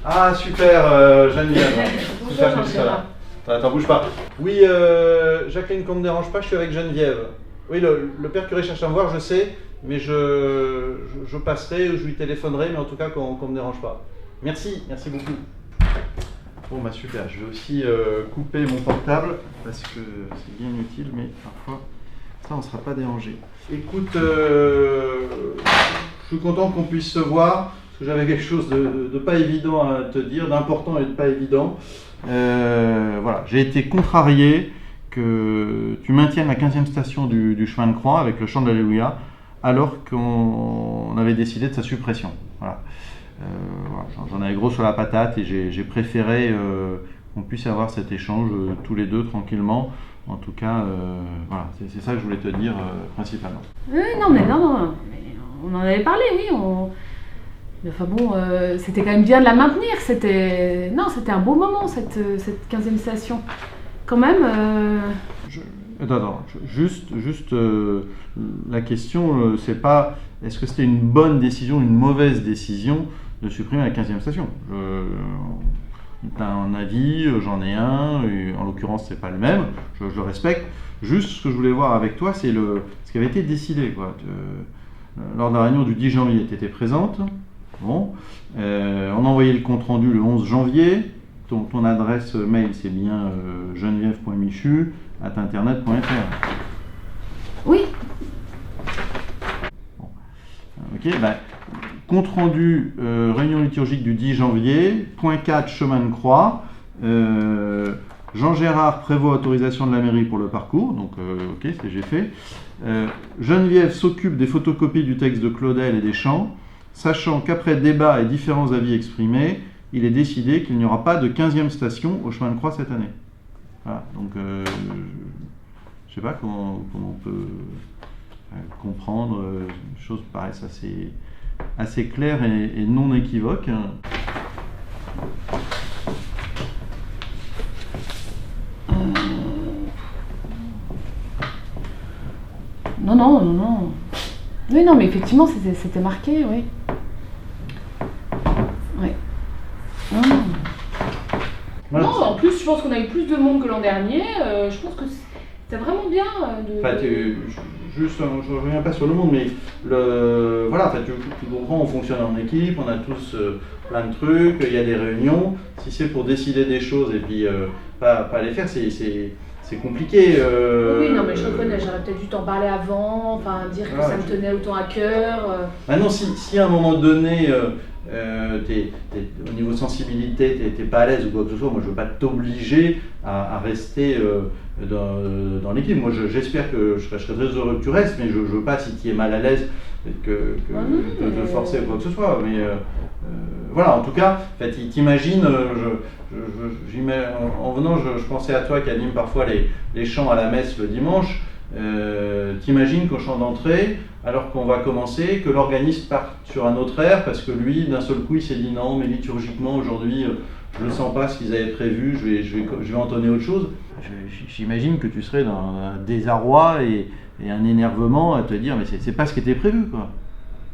Ah super, Geneviève. Super comme ça. Attends, bouge pas. Oui, Jacqueline, qu'on ne me dérange pas, je suis avec Geneviève. Oui, le père curé cherche à me voir, je sais, mais je passerai ou je lui téléphonerai, mais en tout cas qu'on ne me dérange pas. Merci beaucoup. Bon bah super, je vais aussi couper mon portable parce que c'est bien utile, mais parfois ça on ne sera pas dérangé. Écoute, je suis content qu'on puisse se voir, parce que j'avais quelque chose de pas évident à te dire, d'important et de pas évident. Voilà, j'ai été contrarié que tu maintiennes la 15e station du chemin de croix avec le chant de l'Alléluia, alors qu'on avait décidé de sa suppression. Voilà. Voilà, j'en avais gros sur la patate et j'ai préféré qu'on puisse avoir cet échange tous les deux tranquillement. En tout cas, voilà, c'est ça que je voulais te dire principalement. Non, mais on en avait parlé, oui. Enfin bon, c'était quand même bien de la maintenir. C'était un beau moment cette 15e station. Quand même. Attends, juste la question, c'est pas est-ce que c'était une bonne décision, une mauvaise décision de supprimer la 15e station. Tu as un avis, j'en ai un, et en l'occurrence c'est pas le même, je le respecte. Juste ce que je voulais voir avec toi, c'est ce qui avait été décidé. Lors de la réunion du 10 janvier, tu étais présente. Bon. On a envoyé le compte rendu le 11 janvier. Ton adresse mail c'est bien geneviève.michu@internet.fr. Oui. Bon. Ok, compte rendu réunion liturgique du 10 janvier, point 4 chemin de croix. Jean Gérard prévoit autorisation de la mairie pour le parcours, donc ok, j'ai fait. Geneviève s'occupe des photocopies du texte de Claudel et des chants, sachant qu'après débat et différents avis exprimés, il est décidé qu'il n'y aura pas de 15e station au chemin de croix cette année. Voilà, donc je ne sais pas comment on peut comprendre, les choses paraissent assez claires et non équivoques. Non. Oui, non, mais effectivement, c'était marqué, oui. Oui. Voilà. Non, en plus, je pense qu'on a eu plus de monde que l'an dernier. Je pense que c'était vraiment bien de... Enfin, juste, je ne reviens pas sur le monde, mais voilà, tu comprends, on fonctionne en équipe, on a tous plein de trucs, il y a des réunions. Si c'est pour décider des choses et puis pas les faire, c'est compliqué. Oui, non, mais je reconnais, j'aurais peut-être dû t'en parler avant, enfin dire que ça me tenait autant à cœur. Maintenant, si à un moment donné, au niveau sensibilité, t'es pas à l'aise ou quoi que ce soit, moi je veux pas t'obliger à rester dans l'équipe. Moi j'espère que je serai très heureux que tu restes, mais je veux pas, si tu es mal à l'aise, de te forcer ou quoi que ce soit. Mais voilà, en tout cas, t'imagines, en venant, je pensais à toi qui anime parfois les chants à la messe le dimanche. T'imagines qu'au chant d'entrée, alors qu'on va commencer, que l'organiste parte sur un autre air parce que lui, d'un seul coup, il s'est dit non, mais liturgiquement aujourd'hui, je ne sens pas ce qu'ils avaient prévu, je vais entonner autre chose. J'imagine que tu serais dans un désarroi et un énervement à te dire mais c'est pas ce qui était prévu, quoi.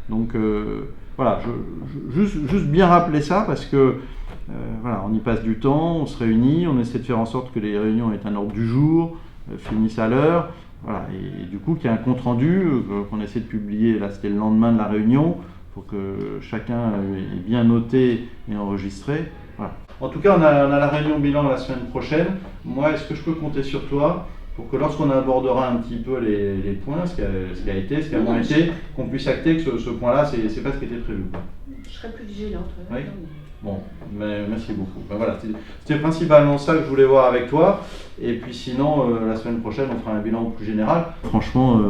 Donc voilà, juste bien rappeler ça parce que voilà, on y passe du temps, on se réunit, on essaie de faire en sorte que les réunions aient un ordre du jour, finissent à l'heure. Voilà, et du coup, qu'il y ait un compte-rendu qu'on essaie de publier, là c'était le lendemain de la réunion, pour que chacun ait bien noté et enregistré. Voilà. En tout cas, on a la réunion bilan la semaine prochaine. Moi, est-ce que je peux compter sur toi pour que lorsqu'on abordera un petit peu les points, ce qui a été, ce qui a moins été, qu'on puisse acter que ce point-là, c'est pas ce qui était prévu. Je serai plus vigilante. Oui. Bon, mais merci beaucoup. Voilà, c'était principalement ça que je voulais voir avec toi. Et puis sinon, la semaine prochaine, on fera un bilan plus général. Franchement,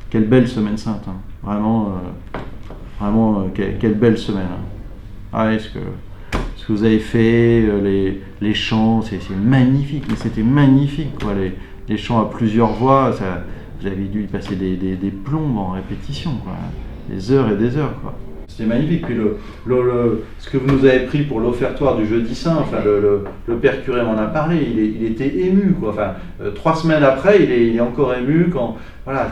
quelle belle semaine sainte. Hein. Vraiment, quelle belle semaine. Hein. Ah ouais, ce que vous avez fait, les chants, c'est magnifique. Mais c'était magnifique, quoi. Les chants à plusieurs voix, vous avez dû y passer des plombes en répétition, quoi. Des heures et des heures, quoi. C'était magnifique. Puis ce que vous nous avez pris pour l'offertoire du Jeudi Saint, enfin, le père curé m'en a parlé, il était ému, quoi. Enfin, 3 semaines après, il est encore ému quand, voilà,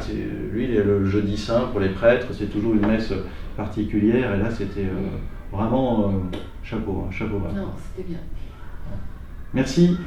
lui, le Jeudi Saint pour les prêtres, c'est toujours une messe particulière, et là, c'était vraiment chapeau bas. Non, c'était bien. Merci.